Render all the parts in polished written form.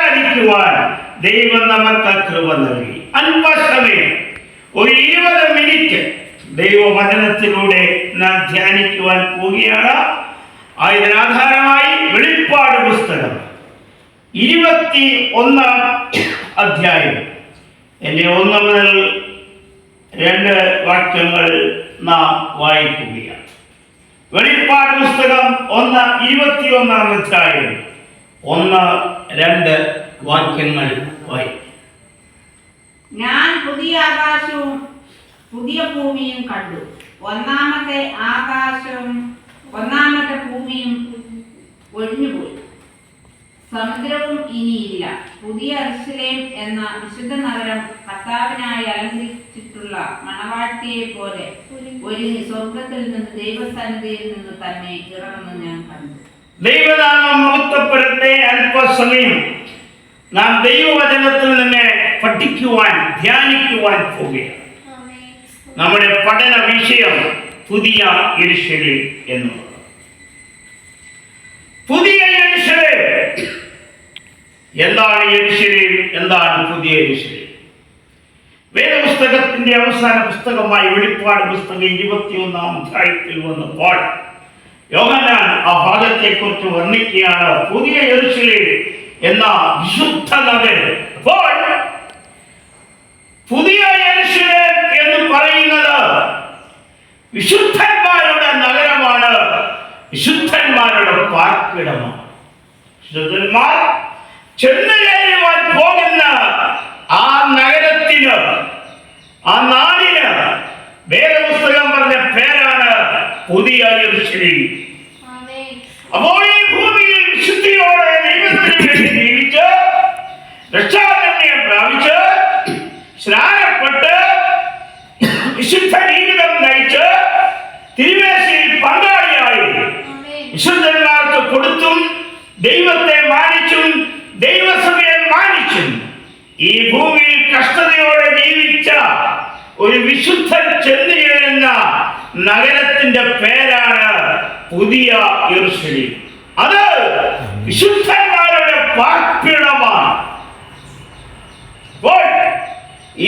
ആരാധിക്കുവാൻ ദൈവം നമുക്ക് കൃപ നൽകി. അല്പസമയം ഒരു 20 മിനിറ്റ് ദൈവവചനത്തിലൂടെ നാം ധ്യാനിക്കുവാൻ പോവുകയാണ്. ഇതിനാധാരമായി വെളിപ്പാട് പുസ്തകം 21 അധ്യായം 1 മുതൽ 2 വാക്യങ്ങൾ നാം വായിക്കുകയാണ്. വെളിപ്പാട് പുസ്തകം 21 അധ്യായം 1-2 വാക്യങ്ങൾ വായിക്കും. ഞാൻ പുതിയ ആകാശവും പുതിയ ഭൂമിയും കണ്ടു. ഒന്നാമത്തെ ആകാശവും ഒന്നാമത്തെ ഭൂമിയും ഒഴിഞ്ഞുപോയി, സമുദ്രവും ഇനിയില്ല. പുതിയ യെരൂശലേം എന്ന വിശുദ്ധ നഗരം കർത്താവിനായി അലങ്കരിച്ചിട്ടുള്ള മണവാട്ടിയെ പോലെ ഒരുങ്ങി സ്വർഗത്തിൽ നിന്ന് ദൈവസന്നിധിയിൽ നിന്ന് തന്നെ ഇറങ്ങുന്നു ഞാൻ കണ്ടു. ദൈവനാമം മഹത്വപ്പെടട്ടെ. അല്പസമയം നാം ദൈവവചനത്തിൽ നിന്ന് പഠിക്കുവാൻ ധ്യാനിക്കുവാൻ പോവുകയാണ്. നമ്മുടെ പഠന വിഷയം പുതിയ യെരൂശലേം എന്നുള്ളത്. പുതിയ യെരൂശലേം എന്താണ്? യെരൂശലേം എന്താണ്? പുതിയ യെരൂശലേം വേദപുസ്തകത്തിന്റെ അവസാന പുസ്തകമായ വെളിപ്പാട് പുസ്തകം 21 അധ്യായത്തിൽ വന്നപ്പോൾ യോഹന്നാൻ ആ ഭാഗത്തെ കുറിച്ച് വർണ്ണിക്കുകയാണ്. പുതിയ യെരൂശലേം എന്ന വിശുദ്ധ നഗരം. അപ്പോൾ പുതിയ യെരൂശലേം എന്ന് പറയുന്നത് വിശുദ്ധന്മാരുടെ നഗരമാണ്, വിശുദ്ധന്മാരുടെ പാർപ്പിടമാണ്. വിശുദ്ധന്മാർ ചെന്നു കയറുവാൻ പോകുന്ന ആ നഗരത്തിന്, ആ നാടിന് വേദപുസ്തകം പറഞ്ഞ പേരാണ് പുതിയ യെരൂശലേം. അപ്പോൾ ഈ ഭൂമിയിൽ വിശുദ്ധിയോടെ ദൈവത്തിന് വേണ്ടി ജീവിച്ച് രക്ഷാകർമ്മയം പ്രാപിച്ച് സ്നാനപ്പെട്ട് വിശുദ്ധ ജീവിതം നയിച്ച് തിരുമേശയിൽ പങ്കാളിയായി വിശുദ്ധന്മാർക്ക് കൊടുത്തും ദൈവത്തെ മാനിച്ചും ദൈവസഭയെ മാനിച്ചും ഈ ഭൂമിയിൽ കഷ്ടതയോടെ ജീവിച്ച ഒരു വിശുദ്ധൻ ചെന്നു ചേരുന്ന നഗരത്തിന്റെ പേരാണ് പുതിയ യെരൂശലേം. അത് വിശുദ്ധന്മാരുടെ പാർപ്പിടമാണ്.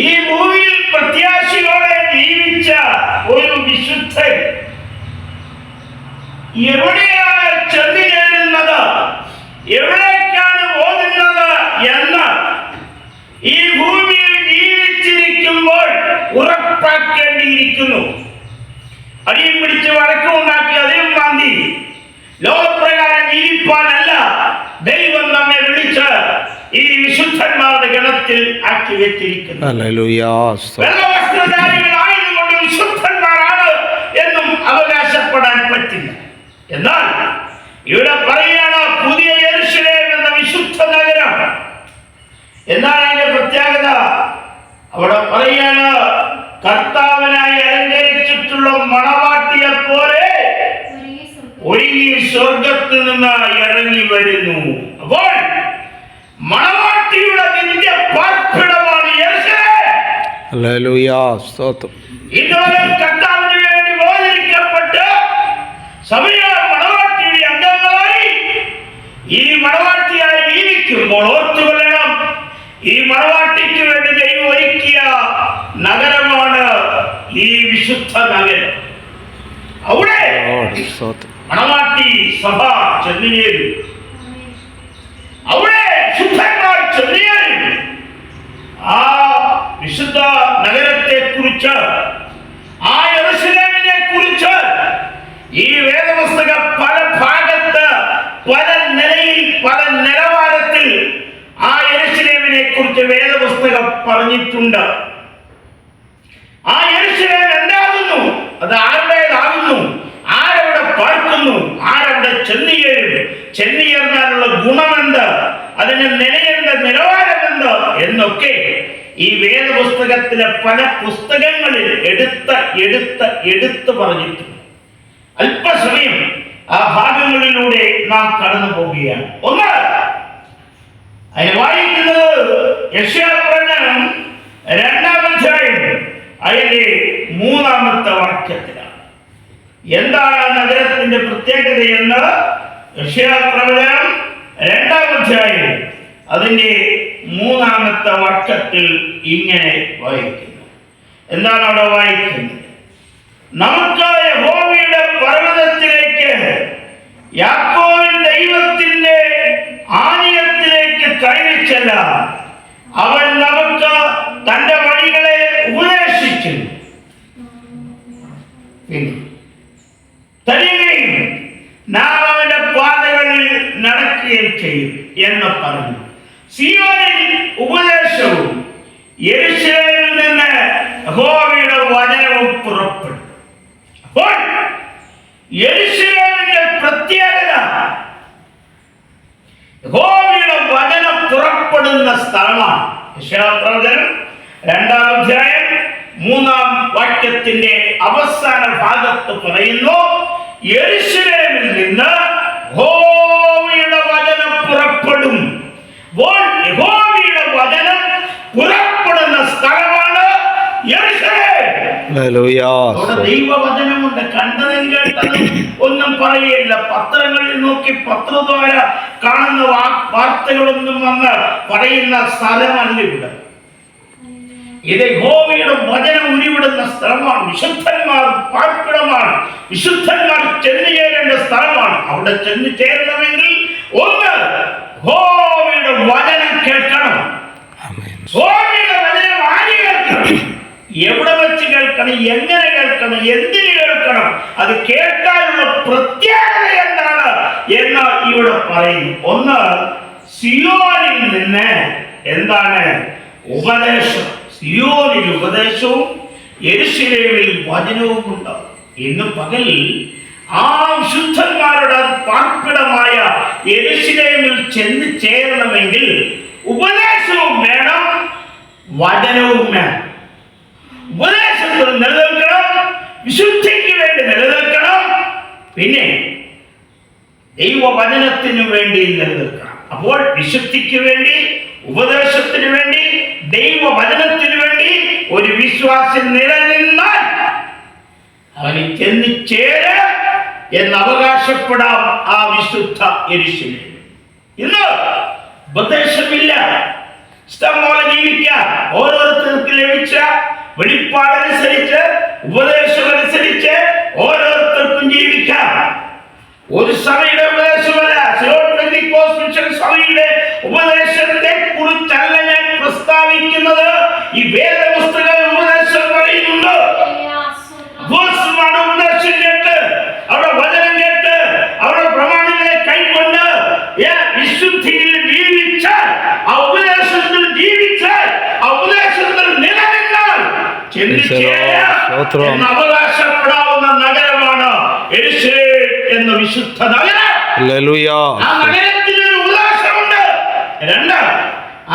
ഈ ഭൂമിയിൽ പ്രത്യാശയോടെ ജീവിച്ച ഒരു വിശുദ്ധൻ എവിടെയാണ് ചെന്നു ചേരുന്നത്, എവിടേക്കാണ് പോകുന്നത് എന്ന് ഈ ഭൂമിയിൽ ജീവിച്ചിരിക്കുമ്പോൾ ഉറപ്പാക്കേണ്ടിയിരിക്കുന്നു. അടിയും പിടിച്ച് വഴക്കമുണ്ടാക്കി അതിലും മാന്തി ലോകപ്രകാരം ജീവിപ്പാനല്ല ദൈവം നമ്മെ വിളിച്ച് ഈ വിശുദ്ധന്മാരുടെ ഗണത്തിൽ ആക്കി വെച്ചിരിക്കുന്നു. വെള്ളവസ്ത്രധാരികളായതുകൊണ്ട് വിശുദ്ധന്മാരാണ് എന്നും അവകാശപ്പെടാൻ പറ്റില്ല. എന്നാൽ ഇവിടെ പറയുകയാണ് പുതിയ യെരൂശലേം എന്ന വിശുദ്ധ നഗരം. എന്താണ് അതിന്റെ പ്രത്യേകത? അവിടെ പറയുകയാണ് കർത്താവിനായി അലങ്കരിച്ചിട്ടുള്ള മണവാട്ടിയെ പോലെ ഒരുങ്ങി സ്വർഗത്തിൽ നിന്ന് ഇറങ്ങി വരുന്നു. അപ്പോൾ മണവാട്ടിയുടെ നിത്യ പാർപ്പിടമാണ് യെരൂശലേം. ഇതുവരെ കർത്താവിന് വേണ്ടി വേദനിക്കപ്പെട്ട് സഭയുടെ മണവാട്ടിയുടെ അംഗങ്ങളായി ഈ മണവാട്ടിയായി ജീവിക്കുമ്പോൾ ഓർത്തുകൊള്ളണം, ഈ മണവാട്ടിക്ക് വേണ്ടി ദൈവം ഒരുക്കിയ നഗരമാണ് ഈ വിശുദ്ധ നഗരം. അവിടെ മണവാട്ടി സഭ ചെന്നുചേരും. അവിടെ ശുദ്ധന്മാർ ചെന്നുചേരും. ആ വിശുദ്ധ നഗരത്തെ കുറിച്ച്, ആ യെരൂശലേമിനെ കുറിച്ച് ഈ വേദപുസ്തകം പല ഭാഗത്ത്, പല നിലയിൽ, പല നിലവാരത്തിൽ ആ യെരൂശലേമിനെ കുറിച്ച് വേദപുസ്തകം പറഞ്ഞിട്ടുണ്ട്. ആ യെരൂശലേം എന്താകുന്നു, അത് ആരുടേതാകുന്നു, ആരവിടെ പാർക്കുന്നു, ആരവിടെ ചെന്നുചേരും, ചെന്നുചേർന്നാലുള്ള ഗുണമെന്ത്, അതിന് നിലയെന്ത്, നിലവാരമെന്ത് എന്നൊക്കെ ഈ വേദപുസ്തകത്തിലെ പല പുസ്തകങ്ങളിൽ എടുത്ത് പറഞ്ഞിട്ടുണ്ട്. അല്പസമയം ആ ഭാഗങ്ങളിലൂടെ നാം കടന്നു പോവുകയാണ്. ഒന്ന്, അതിന് വായിക്കുന്നത് യെശയ്യാപ്രവചനം 2-ാം അധ്യായം അതിലെ 3-ാമത്തെ വാക്യത്തിലാണ്. എന്താണ് ആ നഗരത്തിന്റെ പ്രത്യേകതയെന്ന് യെശയ്യാപ്രവചനം 2-ാം അധ്യായം അതിൻ്റെ 3-ാമത്തെ വാക്യത്തിൽ ഇങ്ങനെ വായിക്കുന്നു. എന്താണ് അവിടെ വായിക്കുന്നത്? നമുക്ക് യഹോവയുടെ പർവ്വതത്തിലേക്ക്, യാക്കോബിൻ ദൈവത്തിന്റെ ആലയത്തിലേക്ക് കയറി ചെല്ലാം. അവൻ നമുക്ക് തന്റെ വഴികളെ ഉപദേശിക്കും, തരികയും നാം അവന്റെ പാതകളിൽ നടക്കുകയും ചെയ്യും എന്ന് പറഞ്ഞു. സിയോനിൽ ഉപദേശവും യെരൂശലേമിൽ നിന്ന് യഹോവയുടെ വചനവും പുറപ്പെട്ടു. അപ്പോൾ യെരൂശലേമിന്റെ പ്രത്യേകത യഹോവയുടെ വചനം പുറപ്പെടുന്ന സ്ഥലമാണ്. യെശയ്യാപ്രവചനം 2-ാം അധ്യായം 3-ാം വാക്യത്തിന്റെ അവസാന ഭാഗത്ത് പറയുന്നു, യെരൂശലേമിൽ നിന്ന് യഹോവയുടെ വചനം പുറപ്പെടും. യഹോവയുടെ വചനം പുറപ്പെടുന്ന സ്ഥലമാണ് യെരൂശലേം. ദൈവവചനമുണ്ട്. കണ്ടതും കേട്ടതും ഒന്നും പറയില്ല. പത്രങ്ങളിൽ നോക്കി പത്രദ്വാര കാണുന്ന വാർത്തകളൊന്നും വന്ന് പറയുന്ന സ്ഥലമല്ല ഇവിടെ. ഇത് യഹോവയുടെ വചനം ഉരുവിടുന്ന സ്ഥലമാണ്. വിശുദ്ധന്മാർ പാർപ്പിടമാണ്. വിശുദ്ധന്മാർ ചെന്നു ചേരേണ്ട സ്ഥലമാണ്. അവിടെ ചെന്നു ചേരണമെങ്കിൽ ഒന്ന് യഹോവയുടെ വചനം കേൾക്കണം. യഹോവയുടെ വചനം ആര് കേൾക്കണം? എവിടെ വെച്ച് കേൾക്കണം? എങ്ങനെ കേൾക്കണം? എന്തിന് കേൾക്കണം? അത് കേൾക്കാനുള്ള പ്രത്യേകത എന്താണ് എന്ന് ഇവിടെ പറയുന്നു. ഒന്ന്, സിയോനിൽ നിന്ന് എന്താണ് ഉപദേശം. സിയോനിൽ ഉപദേശവും യെരൂശലേമിൽ വചനവും ഉണ്ടാവും. ഇന്ന് പകൽ ആ വിശുദ്ധന്മാരുടെ പാർപ്പിടമായ യെരൂശലേമിൽ ചെന്ന് ചേരണമെങ്കിൽ ഉപദേശവും വേണം, വചനവും വേണം. ഉപദേശത്തിൽ നിലനിൽക്കണം, വിശുദ്ധിക്ക് വേണ്ടി നിലനിൽക്കണം, പിന്നെ ദൈവവചനത്തിനു വേണ്ടി നിലനിൽക്കണം. അപ്പോൾ വിശുദ്ധിക്ക് വേണ്ടി, ഉപദേശത്തിന് വേണ്ടി, ദൈവവചനത്തിനു വേണ്ടി ഒരു വിശ്വാസം നിലനിന്നാൽ അവന് ചെന്ന് ചേര എന്ന് അവകാശപ്പെടാം ആ വിശുദ്ധ യെരൂശലേം. ഇന്ന് ഉപദേശമില്ല, ഇഷ്ടം പോലെ ജീവിക്കാം. ഓരോരുത്തർക്ക് ലഭിച്ച വെളിപ്പാടനുസരിച്ച്, ഉപദേശമനുസരിച്ച് ഓരോരുത്തർക്കും ജീവിക്കാം. ഒരു സഭയുടെ ഉപദേശമല്ല, സഭയുടെ ഉപദേശത്തെ കുറിച്ചല്ല ഞാൻ പ്രസ്താവിക്കുന്നത്. ഈ വേദപുസ്തക ഉപദേശം പറയുന്നുണ്ട്. ഉപദേശം കേട്ട്, അവിടെ വചനം കേട്ട്, അവിടെ പ്രമാണങ്ങളെ കൈക്കൊണ്ട് വിശുദ്ധിയിൽ ജീവിച്ചാൽ, ആ ഉപദേശത്തിൽ ജീവിച്ചാൽ, ആ ഉപദേശത്തിൽ നിലനിന്നാൽ അവകാശപ്പെടാവുന്ന നഗരമാണ് യെരൂശലേം എന്ന വിശുദ്ധ നഗരം. ആ നഗരത്തിന് ഒരു ഉല്ലാസമുണ്ട്. രണ്ട്,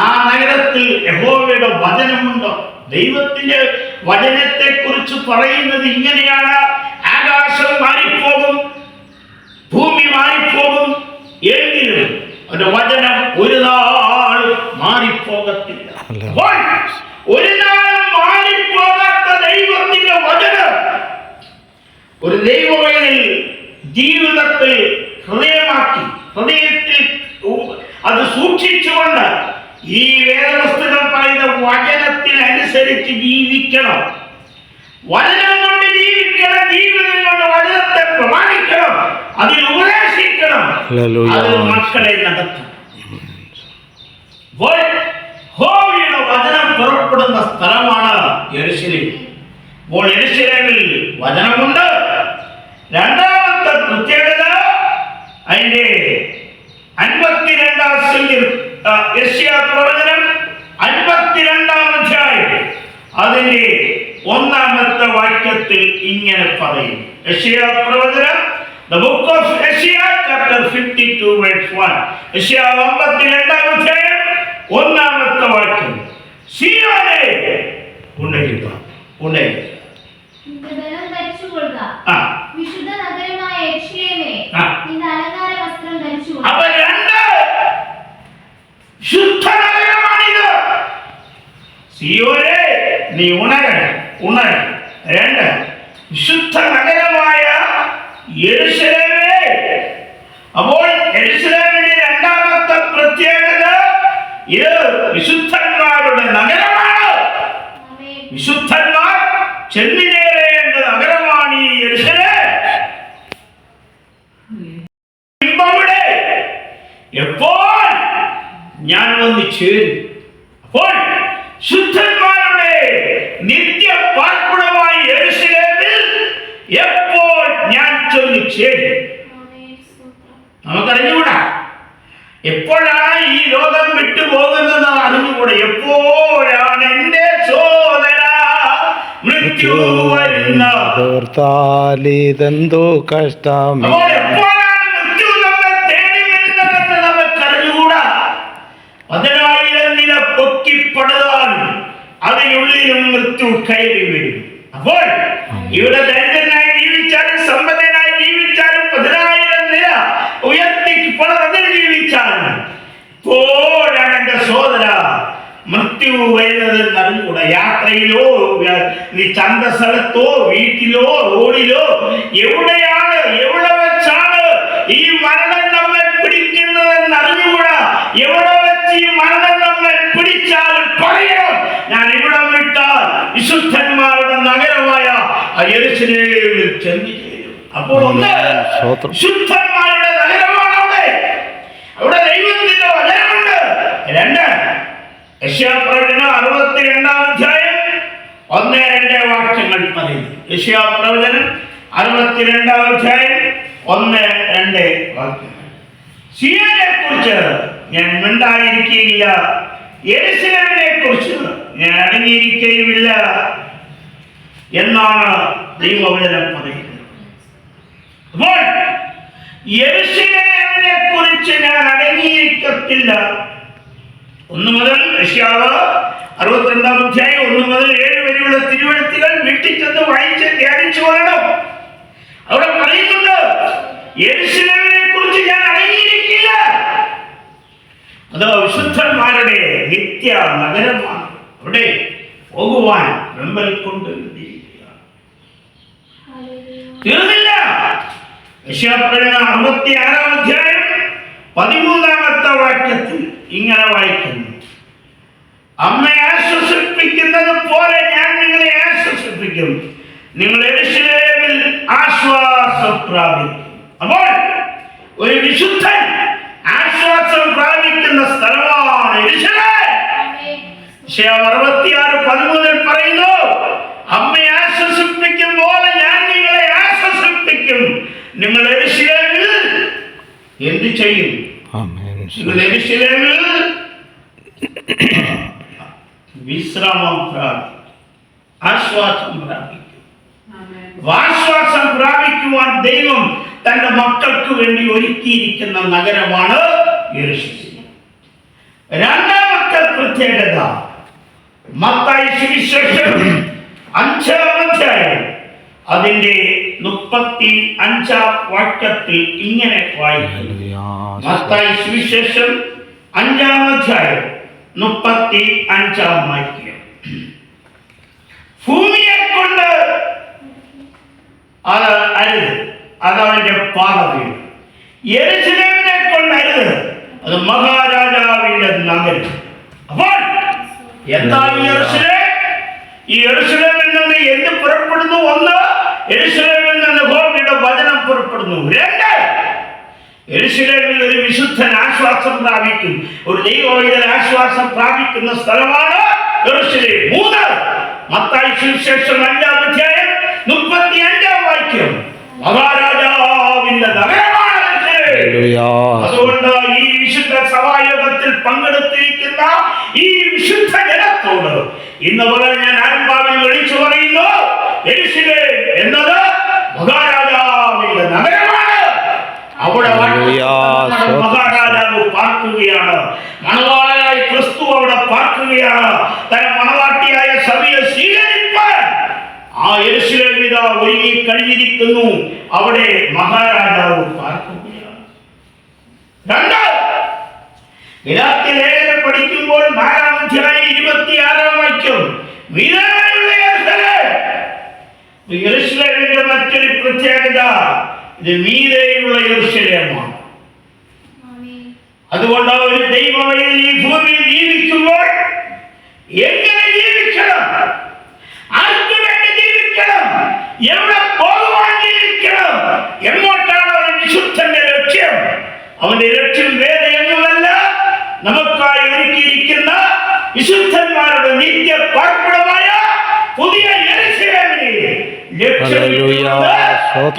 ആ നഗരത്തിൽ യഹോവയുടെ വചനമുണ്ട്. ദൈവത്തിന്റെ വചനത്തെ കുറിച്ച് പറയുന്നത് ഇങ്ങനെയാണ്: ആകാശം മാറിപ്പോകും, ഭൂമി മാറിപ്പോകും, എങ്കിലും അവന്റെ വചനം ഒരു നാൾ മാറിപ്പോകത്തില്ല. ഒരു നാൾ മാറിപ്പോകാത്ത ദൈവത്തിന്റെ വചനം ഒരു ദൈവവേദിൽ ജീവിതത്തിൽ ഹൃദയമാക്കി, ഹൃദയത്തിൽ അത് സൂക്ഷിച്ചുകൊണ്ട് ഈ വേദപുസ്തകം പറയുന്ന വചനത്തിനനുസരിച്ച് ജീവിക്കണം. വചനം കൊണ്ട് ജീവിക്കണം, ജീവിതം കൊണ്ട് വചനത്തെ പ്രമാണിക്കണം, അതിൽ ഉപദേശിക്കണം, അത് മക്കളെ നടത്തണം. യഹോവയുടെ വചനം പുറപ്പെടുന്ന സ്ഥലമാണ് യെരൂശലേം. അപ്പോൾ യെരൂശലേമിൽ വചനമുണ്ട്. രണ്ടാമത്തെ പ്രത്യേകത, അതിന്റെ 52-ാം യെശയ്യാപ്രവചനം 52-ാം അധ്യായം അതിന്റെ 1-ാമത്തെ വാക്യത്തിൽ ഇങ്ങനെ പറയും. യെശയ്യാപ്രവചനം, The book of Isaiah, chapter 52, verse 1. യെശയ്യാ 52-ാം അധ്യായം 1-ാമത്തെ വാക്യം. സിയോനേ ഉണരുക, ഉണരുക, വിശുദ്ധ നഗരമായ യെരൂശലേമേ, നിന്റെ അലങ്കാര വസ്ത്രം ധരിച്ചുകൊള്ളുക. അപ്പൊ രണ്ട് ശുദ്ധ നഗരമാണിത്. സിയോനേ നീ ഉണരണം, ഉണരണം. രണ്ട്, വിശുദ്ധ നഗരമായ യെരൂശലേമേ. അപ്പോൾ യെരൂശലേമിന്റെ രണ്ടാമത്തെ പ്രത്യേകത ഇത് വിശുദ്ധന്മാരുടെ നഗരമാണ്. വിശുദ്ധന്മാർ ചെന്നുചേരേണ്ട നഗരമാണ് ഈ യെരൂശലേം. ഇവിടെ എപ്പോൾ ഞാൻ വന്ന് ചേരും, അപ്പോൾ ശുദ്ധന്മാരുടെ നിത്യ പാർപ്പിടമായ യെരൂശലേമിൽ എപ്പോൾ ഞാൻ ചെന്ന് ചേരും. നമുക്കറിഞ്ഞുകൂടാ എപ്പോഴാണ് ഈ ലോകം വിട്ടുപോകുന്നത് അറിഞ്ഞുകൂടെ. എപ്പോഴാണ് എന്റെ സോദര മൃത്യു വരുന്നതെന്തോ കഷ്ടം, എപ്പോഴാണ് മൃത്യു നമ്മെ തേടി വരുന്നതെന്ന് നമുക്കറിഞ്ഞുകൂടാ. 10,000 നില പൊക്കിപ്പടുതാൽ അതിനുള്ളിലും മൃത്യു കയറി വരും. അപ്പോൾ ഇവിടെ ദരിദ്രനായി ജീവിച്ചാലും സമ്പന്നനായി ജീവിച്ചാലും 10,000 നില ഉയർത്തിപ്പടതിൽ ജീവിച്ചാലും എപ്പോഴാണ് എന്റെ സോദര മൃത്യു വരുന്നത് അറിഞ്ഞുകൂടാ. യാത്രയിലോ ചന്തസ്ഥലത്തോ വീട്ടിലോ റോഡിലോ എവിടെയാണ് എവിടെ വെച്ചാണ് ഈ മരണം നമ്മെ പിടിക്കുന്നതെന്ന് അറിഞ്ഞുകൂടാ. എവിടെ വെച്ച് ഈ മരണം നമ്മെ പിടിച്ചാലും പറയണം, ഞാൻ ഇവിടെ വിട്ടാൽ വിശുദ്ധന്മാരുടെ നഗരമായ യെരൂശലേമിൽ ചെന്ന് ചേരും. അപ്പോൾ ഒന്ന് ശുദ്ധന്മാരുടെ നഗരമാണ് അവിടെ ദൈവത്തിന്റെ വചനമുണ്ട്. 2 യെശയ്യാപ്രവചനം 62-ാം അധ്യായം 1-2 വാക്യങ്ങൾ പറയുന്നു. യെശയ്യാപ്രവചനം 62-ാം അധ്യായം 1-2 വാക്യങ്ങൾ. സിയോനെ കുറിച്ച് ഞാൻ മിണ്ടാതിരിക്കുകയില്ല, യെരൂശലേമിനെ കുറിച്ച് ഞാൻ അടങ്ങിയിരിക്കുകയുമില്ല എന്നാണ് ദൈവവചനം പറയുന്നത്. അപ്പോൾ യെരൂശലേമിനെ കുറിച്ച് ഞാൻ അടങ്ങിയിരിക്കത്തില്ല. 1 മുതൽ യെശയ്യാവ് 62-ാം അധ്യായം 1 മുതൽ 7 വരെയുള്ള തിരുവെഴുത്തുകൾ വീട്ടിൽ ചെന്ന് വായിച്ച് ധ്യാനിച്ചു കൊള്ളണം. അവിടെ പറയുന്നുണ്ട് യെരൂശലേമിനെ കുറിച്ച് ഞാൻ അടങ്ങിയിരിക്കില്ല. അത് വിശുദ്ധന്മാരുടെ നിത്യ നഗരമാണ്. അവിടെ പോകുവാൻ വെമ്പൽ കൊണ്ട് തീർന്നില്ല. യെശയ്യാപ്രവചനം 66-ാം അധ്യായം 13-ാമത്തെ വാക്യത്തിൽ ഇങ്ങനെ വായിക്കുന്നു, അമ്മയെ ആശ്വസിപ്പിക്കുന്നത് പോലെ ഞാൻ നിങ്ങളെ ആശ്വസിപ്പിക്കും, നിങ്ങൾ യെരൂശലേമിൽ ആശ്വാസം പ്രാപിക്കും. അപ്പോൾ ഒരു വിശുദ്ധൻ ആശ്വാസം പ്രാപിക്കുന്ന സ്ഥലമാണ് യെരൂശലേം. യെശയ്യാവ് 66:13 പറയുന്നു, അമ്മയെ ആശ്വസിപ്പിക്കും പോലെ ഞാൻ നിങ്ങളെ ആശ്വസിപ്പിക്കും, നിങ്ങൾ യെരൂശലേമിൽ എന്ത് ചെയ്യും? നിങ്ങൾ യെരൂശലേമിൽ വിശ്രാമം പ്രാപിക്കും, ആശ്വാസം പ്രാപിക്കും. ആശ്വാസം പ്രാപിക്കുവാൻ ദൈവം തന്റെ മക്കൾക്ക് വേണ്ടി ഒരുക്കിയിരിക്കുന്ന നഗരമാണ് യെരൂശലേം. 2ാമത്തെ പ്രത്യേകത മത്തായി സുവിശേഷം 5-ാം അധ്യായം അതിന്റെ 35-ാം വാക്യത്തിൽ ഇങ്ങനെ വായിക്കുന്നു. മത്തായി സുവിശേഷം 5-ാം അധ്യായം 35-ാം വാക്യം, ഭൂമിയെ കൊണ്ട് അത് അരുത്, അതവന്റെ പാതവീട്. യെരൂശലേമിനെ കൊണ്ട് അരുത്, അത് മഹാരാജാവിന്റെ നഗരം. അപ്പോൾ എന്താണ് യെരൂശലേം? ഈ യെരൂശലേമിൽ നിന്ന് എന്ത് പുറപ്പെടുന്നു? 1, യെരൂശലേമിൽ നിന്ന് യഹോവയുടെ വചനം പുറപ്പെടുന്നു. 2, യെരൂശലേമിൽ ഒരു വിശുദ്ധൻ ആശ്വാസം പ്രാപിക്കും, ഒരു ദൈവവൈതൽ ആശ്വാസം പ്രാപിക്കുന്ന സ്ഥലമാണ് യെരൂശലേം. 3, മത്തായി സുവിശേഷം 5-ാം അധ്യായം 35-ാം വാക്യം, മഹാരാജാവിന്റെ നഗരമാണ് യെരൂശലേം. അതുകൊണ്ട് ഈ വിശുദ്ധ സഭായോഗത്തിൽ പങ്കെടുത്തിരിക്കുന്ന ഈ വിശുദ്ധ ജനത്തോട് ഇന്ന് മുതൽ ഞാൻ ആത്മാവിൽ വിളിച്ചു പറയുന്നു, യെരൂശലേം എന്നത് മഹാരാജാവിന്റെ നഗരമാണ്. അവിടെ മഹാരാജാവ് പാർക്കുകയാണ്, മണവാളനായി ക്രിസ്തു അവിടെ പാർക്കുകയാണ്. തന്റെ മണവാട്ടിയായ സഭയെ സ്വീകരിപ്പാൻ ആ യെരൂശലേം ഇതാ ഒരുങ്ങി കഴിഞ്ഞിരിക്കുന്നു. അവിടെ മഹാരാജാവ് പാർക്കുകയാണ്. 2, ഗലാത്യലേഖനം പഠിക്കുമ്പോൾ 4-ാം അധ്യായം 26-ാം വാക്യം, യെരൂശലേമിന്റെ മറ്റൊരു പ്രത്യേകത ഇത് മീതെയുള്ള യെരൂശലേമാണ്. അതുകൊണ്ട് ഒരു ദൈവവൈതൽ ഈ ഭൂമിയിൽ എങ്ങനെ ജീവിക്കണം, ആർക്ക് വേണ്ടി ജീവിക്കണം, എവിടെ പോകുവാൻ ജീവിക്കണം, എങ്ങോട്ടാണ് ഒരു വിശുദ്ധന്റെ ലക്ഷ്യം? അവന്റെ ലക്ഷ്യം വേറെ ഒന്നുമല്ല, നമുക്കായി ഒരുക്കിയിരിക്കുന്ന വിശുദ്ധന്മാരുടെ നിത്യ പാർപ്പിടമായ പുതിയ യെരൂശലേമിനെ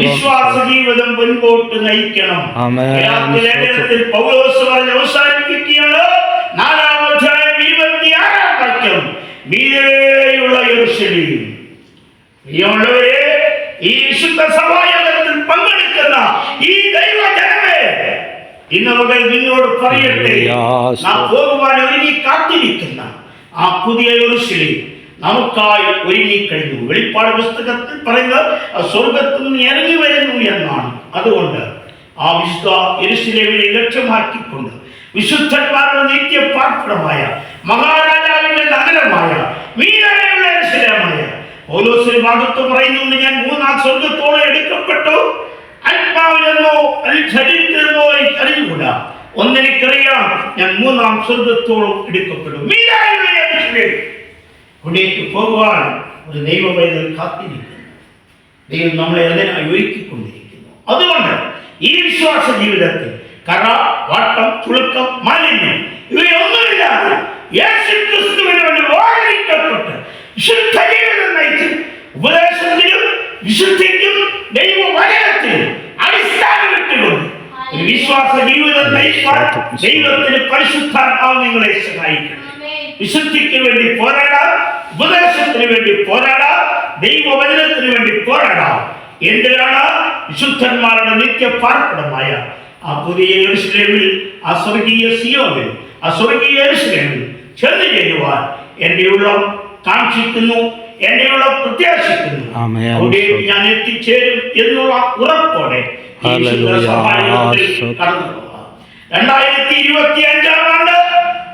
വിശ്വാസ ജീവിതം മുൻപോട്ട് നയിക്കണം. ലേഖനത്തിൽ പൗലോസ് പറഞ്ഞ് അവസാനിപ്പിക്കുകയാണ് 4-ാം അധ്യായം 26-ാം വാക്യം, മീതെയുള്ള യെരൂശലേം. പ്രിയമുള്ളവരെ, ഈ വിശുദ്ധ സഭായോഗത്തിൽ പങ്കെടുക്കുന്ന ഈ ദൈവജനമേ, ഇന്ന് മുതൽ നിന്നോട് പറയട്ടെ, നാം പോകുവാൻ ഒരുങ്ങി കാത്തിരിക്കുന്ന ആ പുതിയ യെരൂശലേം നമുക്കായി ഒരുങ്ങിക്കഴിഞ്ഞു. വെളിപ്പാട് പുസ്തകത്തിൽ പറയുന്നത് സ്വർഗത്തിൽ നിന്ന് ഇറങ്ങി വരുന്നു എന്നാണ്. അതുകൊണ്ട് ആ വിശുദ്ധ യെരൂശലേമിനെ ലക്ഷ്യമാക്കിക്കൊണ്ട് വിശുദ്ധന്മാരുടെ നിത്യ പാർപ്പിടമായ മഹാരാജാവിന്റെ നഗരമായ വീരതയുള്ള യെരൂശലേമായ പൗലോസിന്റെ ഭാഗത്ത് പറയുന്നുണ്ട്, ഞാൻ 3-ാം സ്വർഗത്തോളം എടുക്കപ്പെട്ടു, ആത്മാവിലെന്നോ ശരീരത്തിലെന്നോ എനിക്ക് അറിഞ്ഞുകൂടാ, ഒന്നെനിക്കറിയാം, ഞാൻ 3-ാം സ്വർഗത്തോളം എടുക്കപ്പെടും. അവിടേക്ക് പോകുവാൻ ഒരു ദൈവവൈദ്യൻ കാത്തിരിക്കുന്നു. ദൈവം നമ്മളെ അതിനായി ഒരുക്കിക്കൊണ്ടിരിക്കുന്നു. അതുകൊണ്ട് ഈ വിശ്വാസ ജീവിതത്തിൽ കറ, വാട്ടം, ചുളുക്കം, മാലിന്യം ഇവയൊന്നുമില്ലാതെ യേശുക്രിസ്തുവിന് വേണ്ടി വാഴിക്കപ്പെട്ട് വിശുദ്ധ ജീവിതം നയിച്ച് ഉപദേശത്തിലും വിശുദ്ധിക്കും ദൈവവചനത്തിലും അടിസ്ഥാനമിട്ടുകൊണ്ട് ഒരു വിശ്വാസ ജീവിതം നയിക്കാൻ ദൈവത്തിന് പരിശുദ്ധാത്മാവ് നിങ്ങളെ സഹായിക്കണം. വിശുദ്ധിക്ക് വേണ്ടി പോരാടാം, ഉപദേശത്തിന് വേണ്ടി പോരാടാം, ദൈവവചനത്തിന് വേണ്ടി പോരാടാം. എന്തിനാണ്? വിശുദ്ധന്മാരുടെ നിത്യ പാർപ്പിടമായ ആ പുതിയ യെരൂശലേമിൽ, ആ സ്വർഗീയ സിയോനിൽ, ആ സ്വർഗീയ യെരൂശലേമിൽ ചെന്ന് ചേരുവാൻ എൻ്റെ ഉള്ളം കാക്ഷിക്കുന്നു, എൻ്റെ ഉള്ളം പ്രത്യാശിക്കുന്നു. അവിടെ ഞാൻ എത്തിച്ചേരും എന്നുള്ള ഉറപ്പോടെ കടന്നു പോകാം. 2025-ാം ആണ്ട്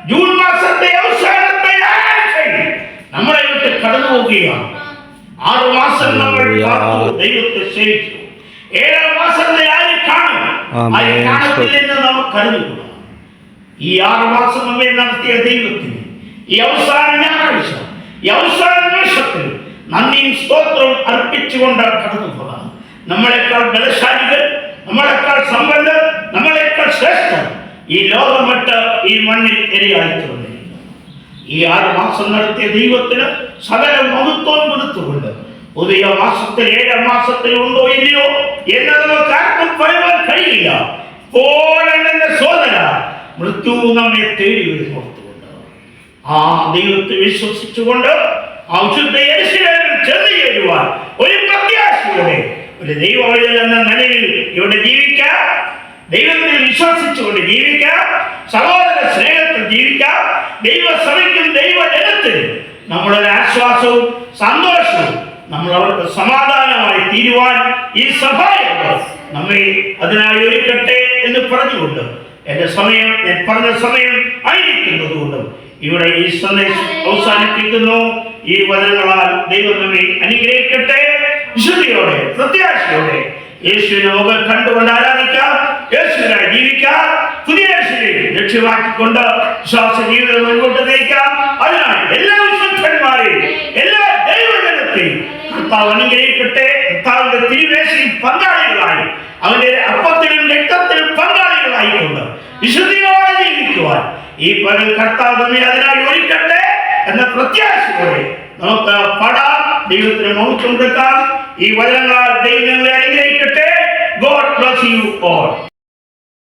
ജൂൺ മാസത്തെ അവസാനത്തെ ആഴ്ചയിൽ നമ്മളെ വിട്ട് കടന്നു പോവുകയാണ്. 6 മാസം നമ്മൾ ദൈവത്തെ സേവിച്ചു. 7-ാം മാസത്തെ ആര് കാണും? ആര് കാണത്തില്ലെന്ന് നമുക്ക് അറിഞ്ഞുകൂടാ. ഈ 6 മാസം നമ്മെ നടത്തിയ ദൈവത്തിന് ഈ അവസാന ഞായറാഴ്ച, ഈ അവസാന നിമിഷത്തിൽ നന്ദിയും സ്തോത്രവും അർപ്പിച്ചുകൊണ്ട് കടന്നു പോകാം. നമ്മളെക്കാൾ ബലശാലികൾ, നമ്മളെക്കാൾ സമ്പന്നർ, നമ്മളെക്കാൾ ശ്രേഷ്ഠർ ഈ ലോകം വിട്ട് ഈ മണ്ണിൽ എരിയായിക്കൊണ്ടിരിക്കുന്നു. ഈ 6 മാസം നടത്തിയ ദൈവത്തിന് സകല മഹത്വം കൊടുത്തുകൊണ്ട് പുതിയ മാസത്തിൽ 7-ാം മാസത്തിൽ ഉണ്ടോ ഇല്ലയോ എന്ന് നമുക്ക് ആർക്കും പറയുവാൻ കഴിയില്ല. പോലെന്നെ സോദര, മൃത്യു നമ്മെ തേടി വരുന്നോർത്തുകൊണ്ട് ആ ദൈവത്തെ വിശ്വസിച്ചുകൊണ്ട് ആ വിശുദ്ധ യെരൂശലേമിൽ ചെന്ന് ചേരുവാൻ ഒരു പ്രത്യാശയോടെ ഒരു ദൈവവൈദ്യൻ എന്ന നിലയിൽ ഇവിടെ ജീവിക്കാം, ദൈവത്തിൽ വിശ്വസിച്ചുകൊണ്ട് ജീവിക്കാം, സഹോദര സ്നേഹത്തിൽ ജീവിക്കാം. ദൈവസഭയ്ക്കും ദൈവജനത്തിനും നമ്മളൊരു ആശ്വാസവും സന്തോഷവും നമ്മൾ അവർക്ക് സമാധാനമായി തീരുവാൻ ഈ സഭായോഗം നമ്മെ അതിനായി ഒരുക്കട്ടെ എന്ന് പറഞ്ഞുകൊണ്ട് എൻ്റെ സമയം, ഞാൻ പറഞ്ഞ സമയം ആയിരിക്കുന്നതുകൊണ്ടും ഇവിടെ ഈ സന്ദേശം അവസാനിപ്പിക്കുന്നു. ഈ വചനങ്ങളാൽ ദൈവം നമ്മെ അനുഗ്രഹിക്കട്ടെ. വിശുദ്ധിയോടെ, പ്രത്യാശയോടെ യേശുവിനെ മുഖം കണ്ടുകൊണ്ട് ആരാധിക്കാം, യേശുവിനായി ജീവിക്കാം, പുതിയ യേശുവിനെ ലക്ഷ്യമാക്കിക്കൊണ്ട് വിശ്വാസ ജീവിതം മുൻപോട്ട് നയിക്കാം. അതിനായി എല്ലാ വിശുദ്ധന്മാരെയും, എല്ലാ ദൈവജനത്തെയും കർത്താവ് അനുഗ്രഹിക്കട്ടെ. കർത്താവിന്റെ തിരുവേശയിൽ പങ്കാളികളായി, അവന്റെ അപ്പത്തിലും രക്തത്തിലും പങ്കാളികളായിക്കൊണ്ട് വിശുദ്ധിയോടെ ജീവിക്കുവാൻ ഈ പകൽ കർത്താവ് നമ്മെ അതിനായി ഒരുക്കട്ടെ എന്ന പ്രത്യാശയോടെ നമുക്ക് പാടാം, ദൈവത്തിന് മഹത്വം കൊടുക്കാം. ഈ വചനങ്ങളാൽ ദൈവം നിങ്ങളെ അനുഗ്രഹിക്കട്ടെ. God bless you all.